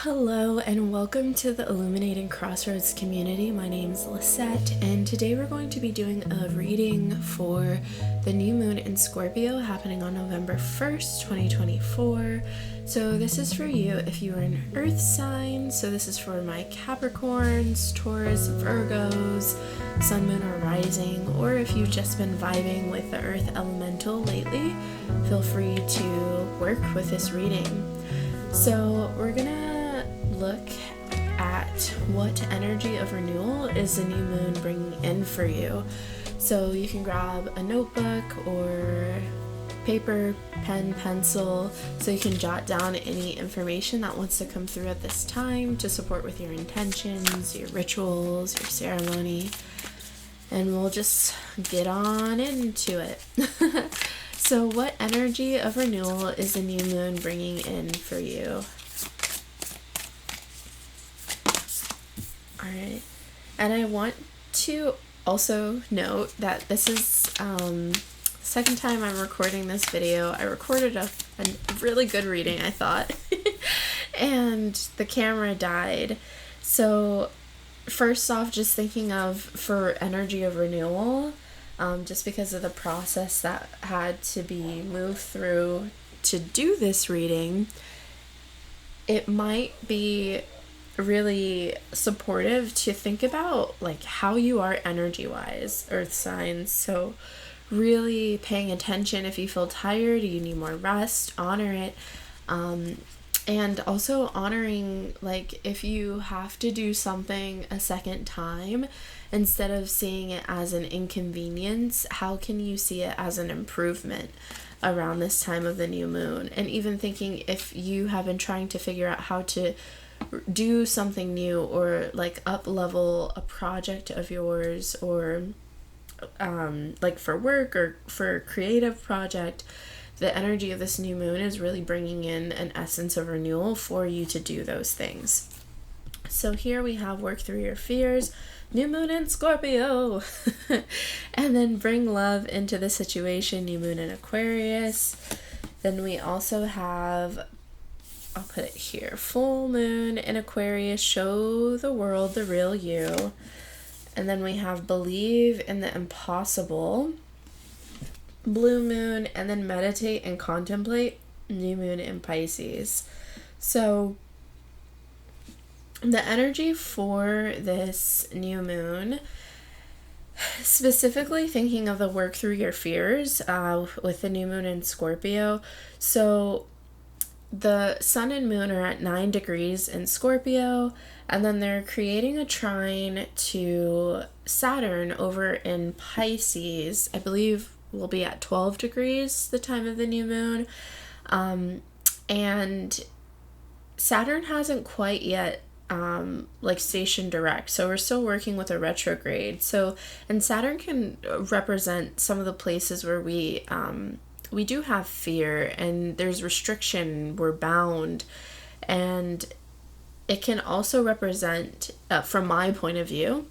Hello and welcome to the Illuminating Crossroads community. My name's Lisette, and today we're going to be doing a reading for the new moon in Scorpio happening on November 1st, 2024. So this is for you if you are an earth sign. So this is for my Capricorns, Taurus, Virgos, sun, moon, or rising, or if you've just been vibing with the earth elemental lately, feel free to work with this reading. So we're gonna look at what energy of renewal is the new moon bringing in for you. So you can grab a notebook or paper, pen, pencil, so you can jot down any information that wants to come through at this time to support with your intentions, your rituals, your ceremony, and we'll just get on into it. So what energy of renewal is the new moon bringing in for you? Alright, and I want to also note that this is the second time I'm recording this video. I recorded a really good reading, I thought, and the camera died. So first off, just thinking of for energy of renewal, just because of the process that had to be moved through to do this reading, it might be really supportive to think about like how you are energy wise, earth signs. So really paying attention if you feel tired, you need more rest, honor it. And also honoring, like, if you have to do something a second time, instead of seeing it as an inconvenience, how can you see it as an improvement around this time of the new moon? And even thinking if you have been trying to figure out how to do something new or like up level a project of yours, or like for work or for a creative project, the energy of this new moon is really bringing in an essence of renewal for you to do those things. So here we have work through your fears, new moon in Scorpio, and then bring love into the situation, new moon in Aquarius. Then we also have, I'll put it here, full moon in Aquarius, show the world the real you. And then we have believe in the impossible, blue moon, and then meditate and contemplate, new moon in Pisces. So the energy for this new moon, specifically thinking of the work through your fears with the new moon in Scorpio. So the sun and moon are at 9 degrees in Scorpio, and then they're creating a trine to Saturn over in Pisces. I believe will be at 12 degrees the time of the new moon. And Saturn hasn't quite yet like stationed direct, so we're still working with a retrograde. So, and Saturn can represent some of the places where we do have fear and there's restriction, we're bound. And it can also represent, from my point of view,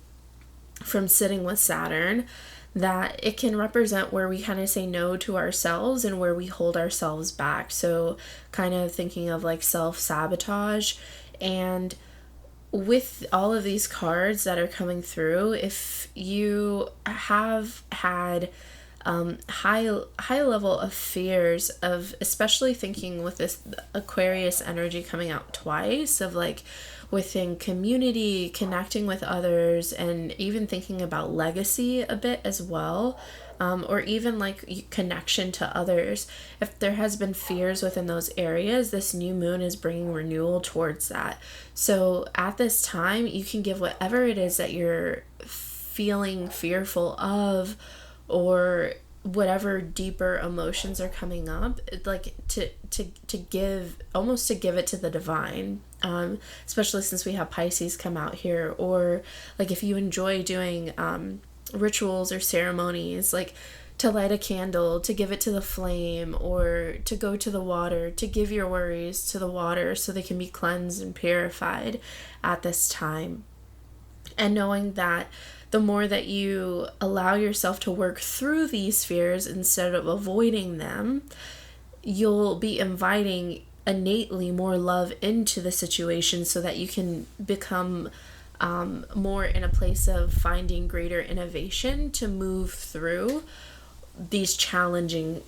from sitting with Saturn, that it can represent where we kind of say no to ourselves and where we hold ourselves back. So kind of thinking of like self-sabotage. And with all of these cards that are coming through, if you have had high level of fears of, especially thinking with this Aquarius energy coming out twice, of like within community, connecting with others, and even thinking about legacy a bit as well, or even like connection to others. If there has been fears within those areas, this new moon is bringing renewal towards that. So at this time, you can give whatever it is that you're feeling fearful of, or whatever deeper emotions are coming up, like to give, almost to give it to the divine, especially since we have Pisces come out here. Or like if you enjoy doing rituals or ceremonies, like to light a candle, to give it to the flame, or to go to the water, to give your worries to the water so they can be cleansed and purified at this time. And knowing that the more that you allow yourself to work through these fears instead of avoiding them, you'll be inviting innately more love into the situation so that you can become more in a place of finding greater innovation to move through these challenging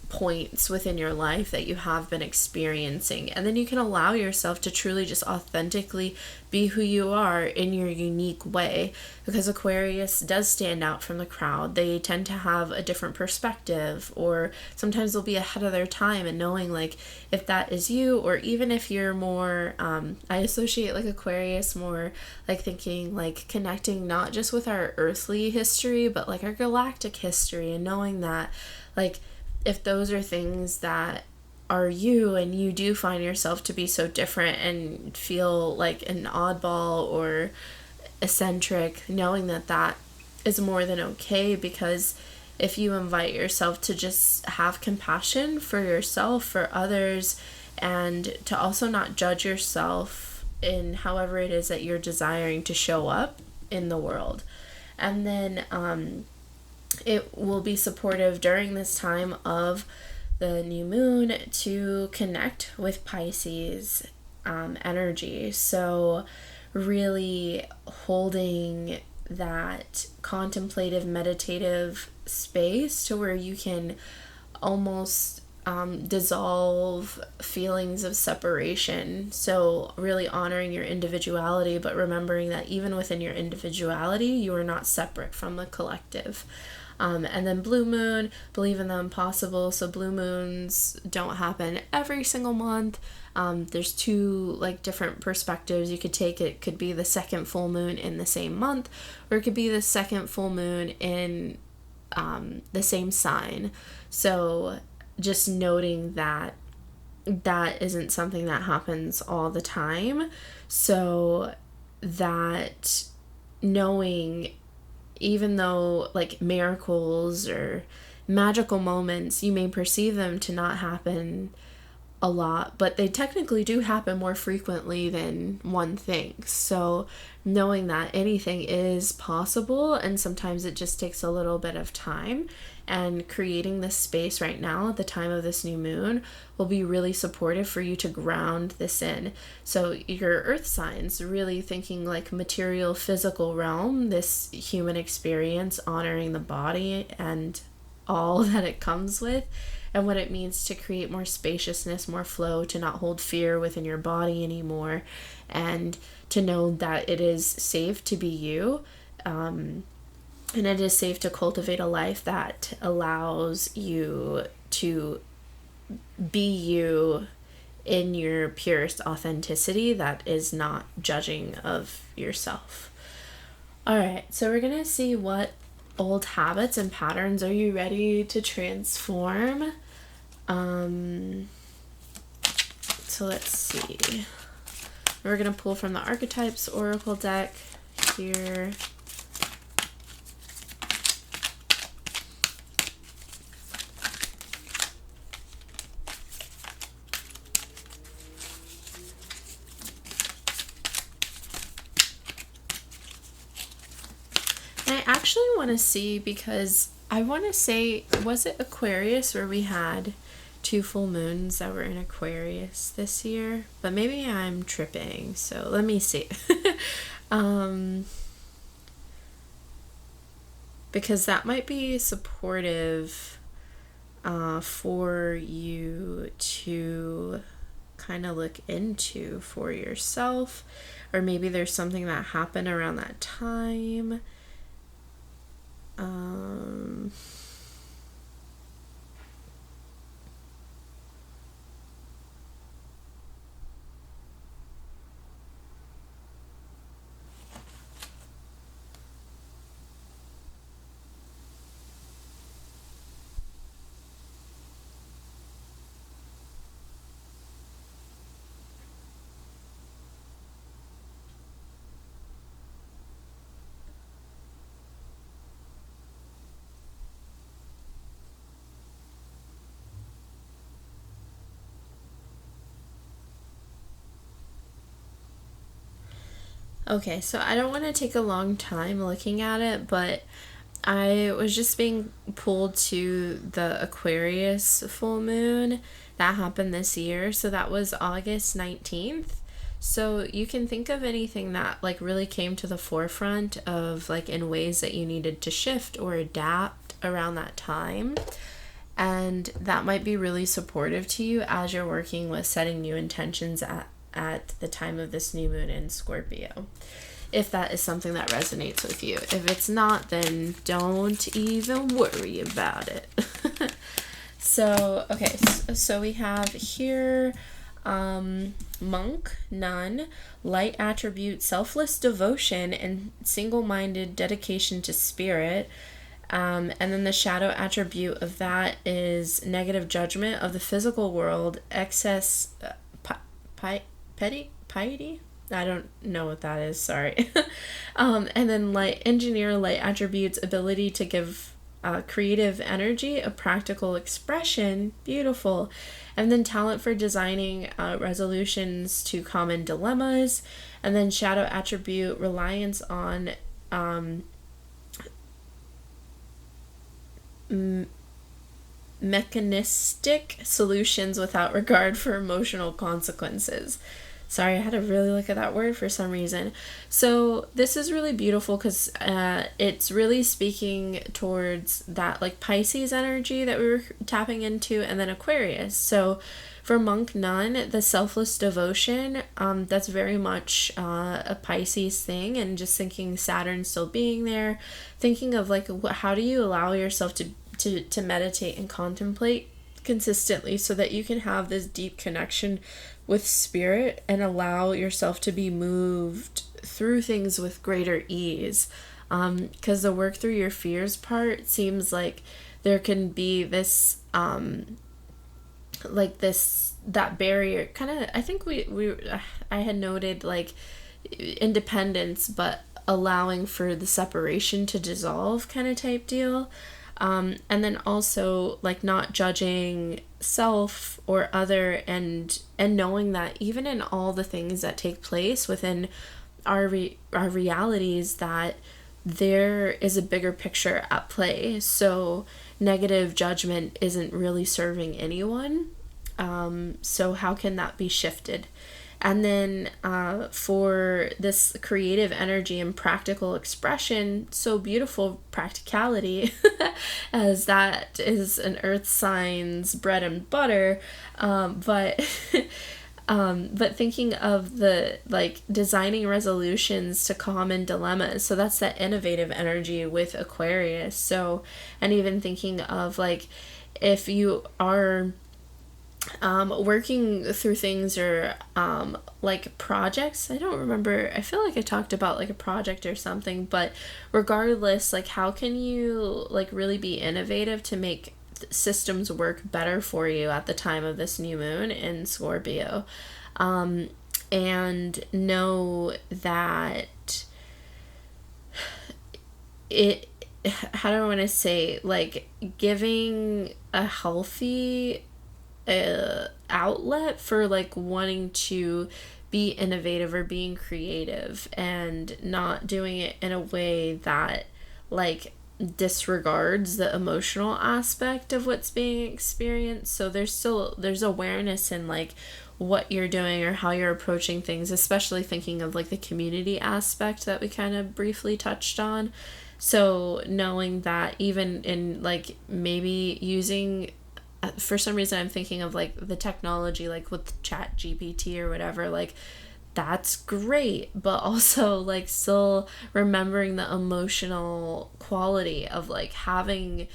points within your life that you have been experiencing. And then you can allow yourself to truly just authentically be who you are in your unique way, because Aquarius does stand out from the crowd. They tend to have a different perspective, or sometimes they'll be ahead of their time, and knowing like if that is you, or even if you're more I associate like Aquarius more like thinking like connecting not just with our earthly history but like our galactic history, and knowing that like if those are things that are you and you do find yourself to be so different and feel like an oddball or eccentric, knowing that that is more than okay, because if you invite yourself to just have compassion for yourself, for others, and to also not judge yourself in however it is that you're desiring to show up in the world. And then it will be supportive during this time of the new moon to connect with Pisces energy. So really holding that contemplative, meditative space to where you can almost dissolve feelings of separation. So really honoring your individuality, but remembering that even within your individuality, you are not separate from the collective. And then blue moon, believe in the impossible. So blue moons don't happen every single month. There's two like different perspectives you could take. It could be the second full moon in the same month, or it could be the second full moon in the same sign. So just noting that that isn't something that happens all the time. So that knowing, even though like miracles or magical moments, you may perceive them to not happen a lot, but they technically do happen more frequently than one thinks. So knowing that anything is possible, and sometimes it just takes a little bit of time, and creating this space right now at the time of this new moon will be really supportive for you to ground this in. So your earth signs, really thinking like material, physical realm, this human experience, honoring the body and all that it comes with, and what it means to create more spaciousness, more flow, to not hold fear within your body anymore, and to know that it is safe to be you. And it is safe to cultivate a life that allows you to be you in your purest authenticity, that is not judging of yourself. All right, so we're going to see what old habits and patterns are you ready to transform. So let's see. We're going to pull from the Archetypes Oracle deck here. I actually want to see, because I want to say, was it Aquarius where we had 2 full moons that were in Aquarius this year? But maybe I'm tripping, so let me see. Because that might be supportive for you to kind of look into for yourself, or maybe there's something that happened around that time. Okay, so I don't want to take a long time looking at it, but I was just being pulled to the Aquarius full moon that happened this year. So that was August 19th. So you can think of anything that like really came to the forefront of like in ways that you needed to shift or adapt around that time. And that might be really supportive to you as you're working with setting new intentions at the time of this new moon in Scorpio, if that is something that resonates with you. If it's not, then don't even worry about it. So, okay, so we have here monk, nun, light attribute, selfless devotion, and single-minded dedication to spirit. And then the shadow attribute of that is negative judgment of the physical world, excess piety? I don't know what that is, sorry. And then light engineer, light attributes, ability to give creative energy, a practical expression, beautiful. And then talent for designing resolutions to common dilemmas. And then shadow attribute, reliance on mechanistic solutions without regard for emotional consequences. Sorry, I had to really look at that word for some reason. So this is really beautiful because it's really speaking towards that like Pisces energy that we were tapping into, and then Aquarius. So for monk nun, the selfless devotion, that's very much a Pisces thing, and just thinking Saturn still being there, thinking of like how do you allow yourself to meditate and contemplate consistently so that you can have this deep connection with spirit and allow yourself to be moved through things with greater ease. Because the work through your fears part seems like there can be this that barrier kind of, I think I had noted like independence but allowing for the separation to dissolve kind of type deal. And then also like not judging self or other, and knowing that even in all the things that take place within our realities, that there is a bigger picture at play. So negative judgment isn't really serving anyone. So how can that be shifted? And then for this creative energy and practical expression, so beautiful practicality, as that is an earth sign's bread and butter. But thinking of the like designing resolutions to common dilemmas. So that's that innovative energy with Aquarius. So, and even thinking of like if you are working through things or like projects. I don't remember, I feel like I talked about like a project or something, but regardless, like how can you like really be innovative to make systems work better for you at the time of this new moon in Scorpio, and know that it, how do I want to say, like giving a healthy outlet for like wanting to be innovative or being creative, and not doing it in a way that like disregards the emotional aspect of what's being experienced. So there's awareness in like what you're doing or how you're approaching things, especially thinking of like the community aspect that we kind of briefly touched on. So knowing that even in like maybe using, for some reason I'm thinking of like the technology like with Chat GPT or whatever, like that's great, but also like still remembering the emotional quality of like having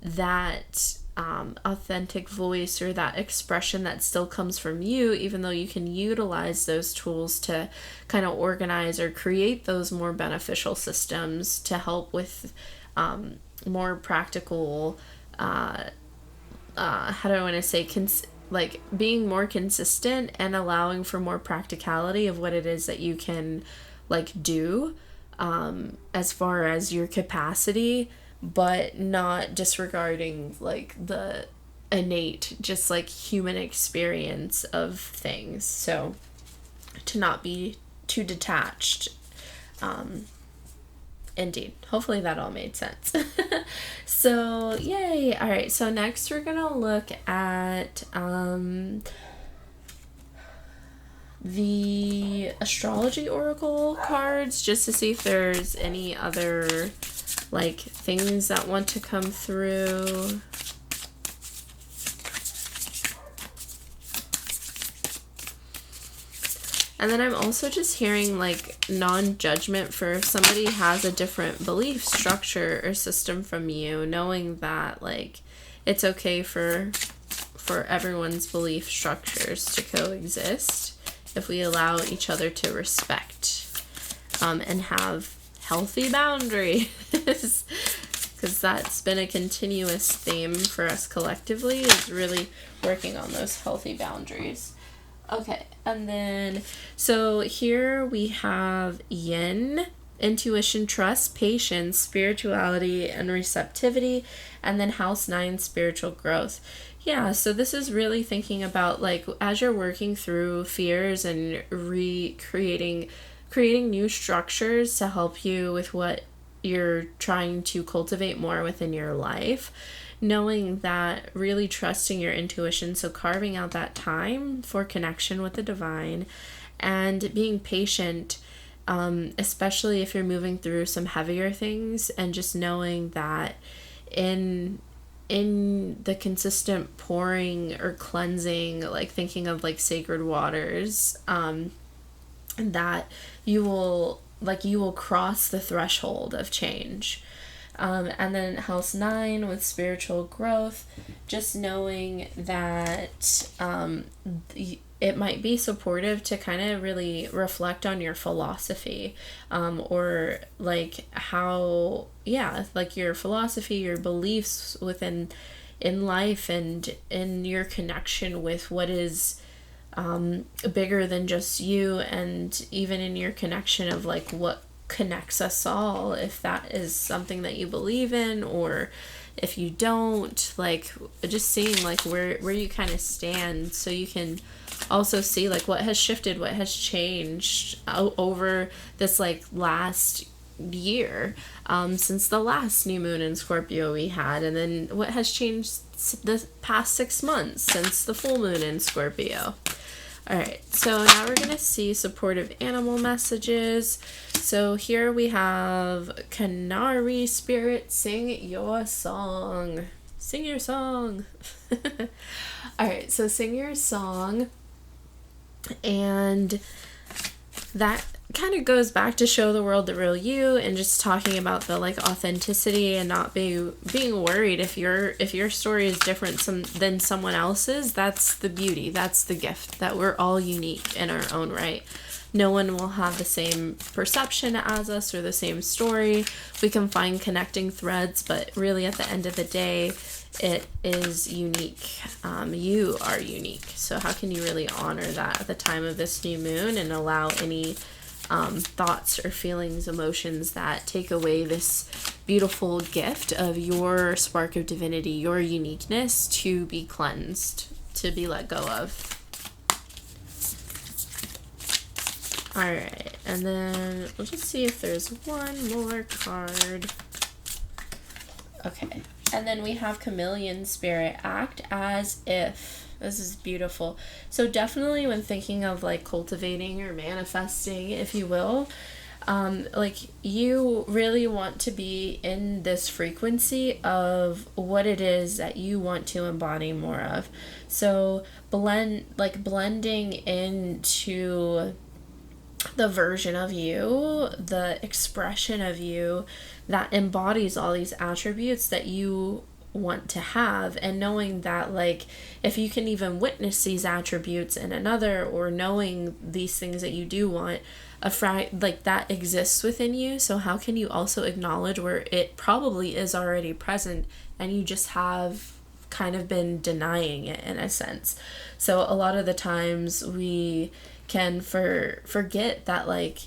that authentic voice or that expression that still comes from you, even though you can utilize those tools to kind of organize or create those more beneficial systems to help with more practical how do I want to say, like being more consistent and allowing for more practicality of what it is that you can like do as far as your capacity, but not disregarding like the innate just like human experience of things. So to not be too detached Indeed. Hopefully that all made sense. So, yay. All right. So next we're going to look at the astrology oracle cards, just to see if there's any other like things that want to come through. And then I'm also just hearing like non-judgment for if somebody has a different belief structure or system from you, knowing that like it's okay for everyone's belief structures to coexist if we allow each other to respect and have healthy boundaries. Because that's been a continuous theme for us collectively, is really working on those healthy boundaries. Okay, and then, so here we have yin, intuition, trust, patience, spirituality, and receptivity, and then house 9, spiritual growth. Yeah, so this is really thinking about, like, as you're working through fears and creating new structures to help you with what you're trying to cultivate more within your life, knowing that, really trusting your intuition, so carving out that time for connection with the divine and being patient, especially if you're moving through some heavier things, and just knowing that in the consistent pouring or cleansing, like thinking of like sacred waters, that you will cross the threshold of change. And then house 9 with spiritual growth, just knowing that it might be supportive to kind of really reflect on your philosophy, or like how, like your philosophy, your beliefs in life, and in your connection with what is bigger than just you, and even in your connection of like what connects us all, if that is something that you believe in, or if you don't, like just seeing like where you kind of stand, so you can also see like what has shifted, what has changed over this like last year, since the last new moon in Scorpio we had, and then what has changed the past 6 months since the full moon in Scorpio. Alright, so now we're going to see supportive animal messages. So here we have Canary Spirit, sing your song. Sing your song. Alright, so sing your song. And that kind of goes back to show the world the real you, and just talking about the like authenticity, and not being worried if your story is different than someone else's. That's the beauty, that's the gift, that we're all unique in our own right. No one will have the same perception as us or the same story. We can find connecting threads, but really at the end of the day, it is unique. You are unique. So how can you really honor that at the time of this new moon, and allow any thoughts or feelings, emotions that take away this beautiful gift of your spark of divinity, your uniqueness, to be cleansed, to be let go of. Alright, and then we'll just see if there's one more card. Okay, and then we have Chameleon Spirit, act as if. This is beautiful. So definitely when thinking of like cultivating or manifesting, if you will, like you really want to be in this frequency of what it is that you want to embody more of. So blending into the version of you, the expression of you that embodies all these attributes that you want to have, and knowing that like if you can even witness these attributes in another, or knowing these things that you do want, like that exists within you, so how can you also acknowledge where it probably is already present, and you just have kind of been denying it in a sense. So a lot of the times we can forget that, like,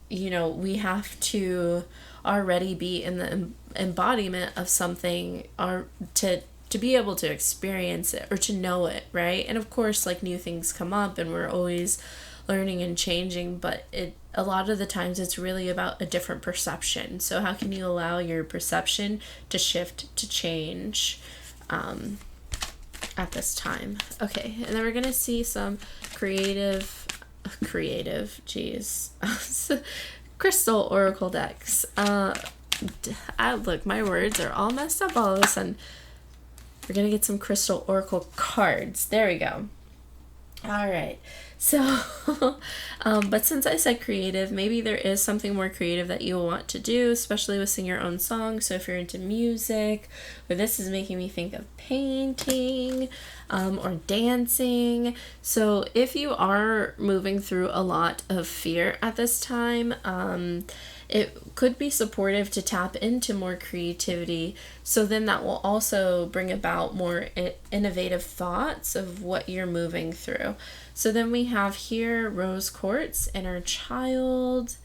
you know, we have to already be in the embodiment of something, or to be able to experience it or to know it, right? And of course, like, new things come up, and we're always learning and changing, but a lot of the times it's really about a different perception. So how can you allow your perception to shift, to change at this time? Okay, and then we're gonna see some creative, geez, crystal oracle decks. Look, my words are all messed up all of a sudden. We're gonna get some crystal oracle cards. There we go. All right. So, but since I said creative, maybe there is something more creative that you want to do, especially with singing your own songs. So if you're into music, or this is making me think of painting, or dancing. So if you are moving through a lot of fear at this time, it could be supportive to tap into more creativity. So then that will also bring about more innovative thoughts of what you're moving through. So then we have here rose quartz, inner child,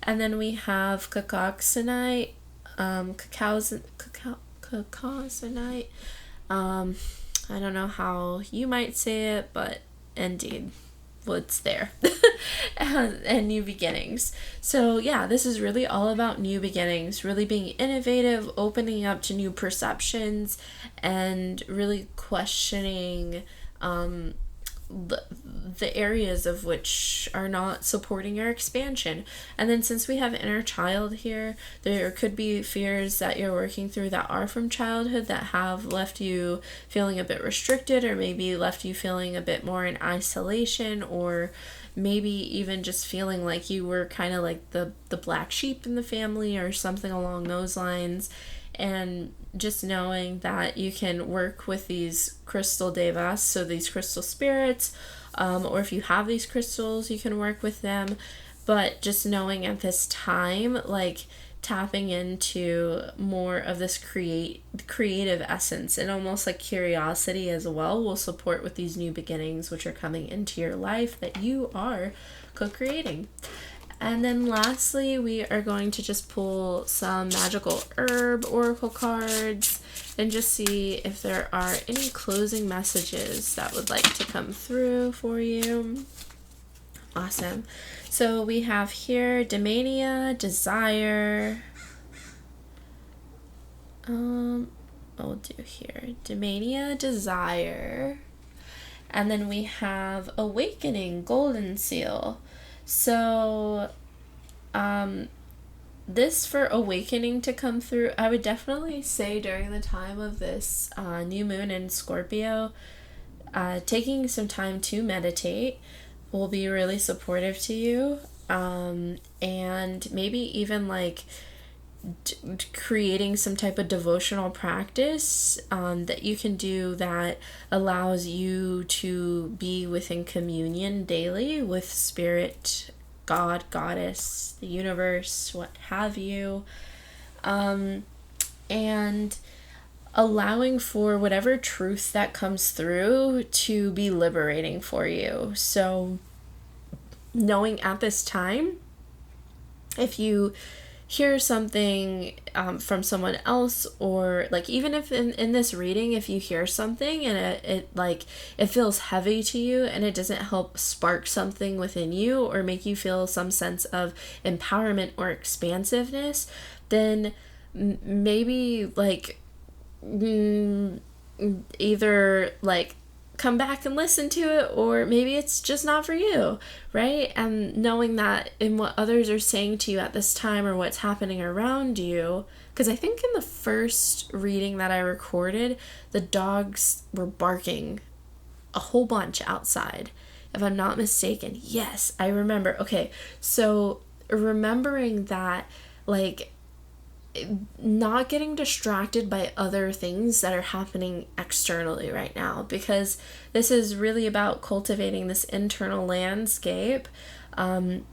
and then we have cacoxenite, cacoxenite. I don't know how you might say it, but indeed, well, it's there. And new beginnings. So yeah, this is really all about new beginnings, really being innovative, opening up to new perceptions, and really questioning the areas of which are not supporting your expansion. And then since we have inner child here, there could be fears that you're working through that are from childhood that have left you feeling a bit restricted, or maybe left you feeling a bit more in isolation, or maybe even just feeling like you were kind of like the black sheep in the family or something along those lines. And just knowing that you can work with these crystal devas, so these crystal spirits, or if you have these crystals, you can work with them. But just knowing at this time, like tapping into more of this creative essence, and almost like curiosity as well, will support with these new beginnings which are coming into your life that you are co-creating. And then lastly, we are going to just pull some magical herb oracle cards and just see if there are any closing messages that would like to come through for you. Awesome. So we have here Demania, Desire. I'll do here Demania, Desire. And then we have Awakening, Golden Seal. So, this for awakening to come through, I would definitely say during the time of this new moon in Scorpio, taking some time to meditate will be really supportive to you. And maybe even like creating some type of devotional practice that you can do that allows you to be within communion daily with spirit, God, goddess, the universe, what have you, and allowing for whatever truth that comes through to be liberating for you. So knowing at this time, if you hear something from someone else, or like even if in this reading, if you hear something and it feels heavy to you and it doesn't help spark something within you or make you feel some sense of empowerment or expansiveness, then maybe like either like come back and listen to it, or maybe it's just not for you, right? And knowing that in what others are saying to you at this time or what's happening around you, because I think in the first reading that I recorded, the dogs were barking a whole bunch outside, if I'm not mistaken. Yes, I remember. Okay, so remembering that, like, not getting distracted by other things that are happening externally right now, because this is really about cultivating this internal landscape, and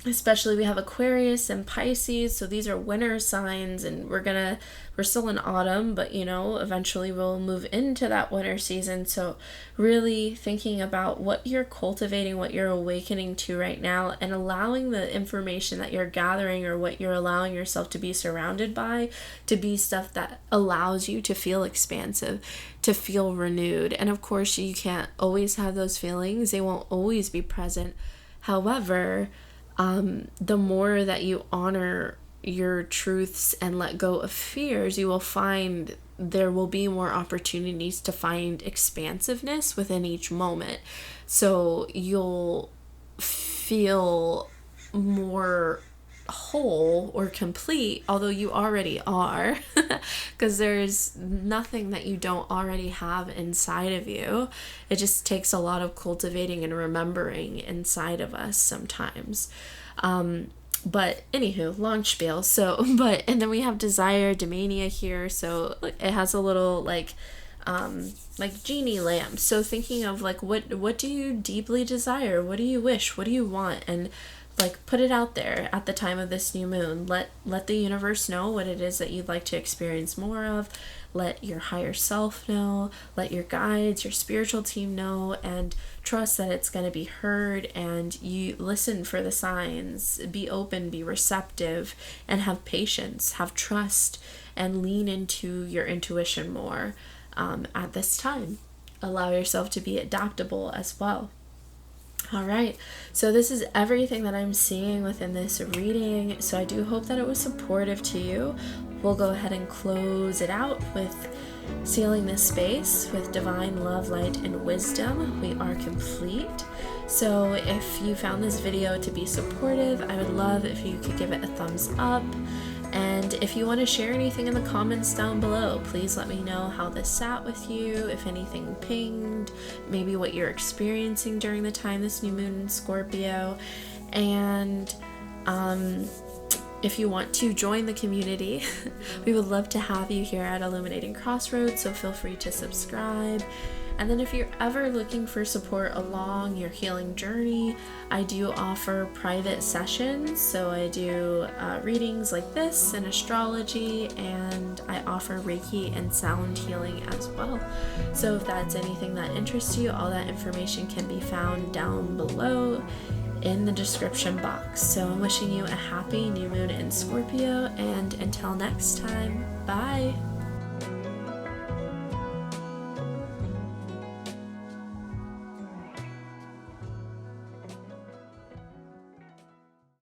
Especially we have Aquarius and Pisces, so these are winter signs, and we're still in autumn, but eventually we'll move into that winter season. So really thinking about what you're cultivating, what you're awakening to right now, and allowing the information that you're gathering or what you're allowing yourself to be surrounded by to be stuff that allows you to feel expansive, to feel renewed. And of course you can't always have those feelings, they won't always be present. However, the more that you honor your truths and let go of fears, you will find there will be more opportunities to find expansiveness within each moment. So you'll feel more whole or complete, although you already are, because there's nothing that you don't already have inside of you. It just takes a lot of cultivating and remembering inside of us sometimes. But anywho, long spiel. And then we have desire, domania here. So it has a little like genie lamp. So thinking of like, what do you deeply desire? What do you wish? What do you want? And like put it out there at the time of this new moon. Let the universe know what it is that you'd like to experience more of. Let your higher self know, let your guides, your spiritual team know, and trust that it's going to be heard. And you listen for the signs, be open, be receptive, and have patience, have trust, and lean into your intuition more at this time. Allow yourself to be adaptable as well. All right, so this is everything that I'm seeing within this reading. So I do hope that it was supportive to you. We'll go ahead and close it out with sealing this space with divine love, light, and wisdom. We are complete. So if you found this video to be supportive, I would love if you could give it a thumbs up. And if you want to share anything in the comments down below, please let me know how this sat with you, if anything pinged, maybe what you're experiencing during the time this new moon in Scorpio. And if you want to join the community, we would love to have you here at Illuminating Crossroads, so feel free to subscribe. And then if you're ever looking for support along your healing journey, I do offer private sessions. So I do readings like this and astrology, and I offer Reiki and sound healing as well. So if that's anything that interests you, all that information can be found down below in the description box. So I'm wishing you a happy new moon in Scorpio, and until next time, bye!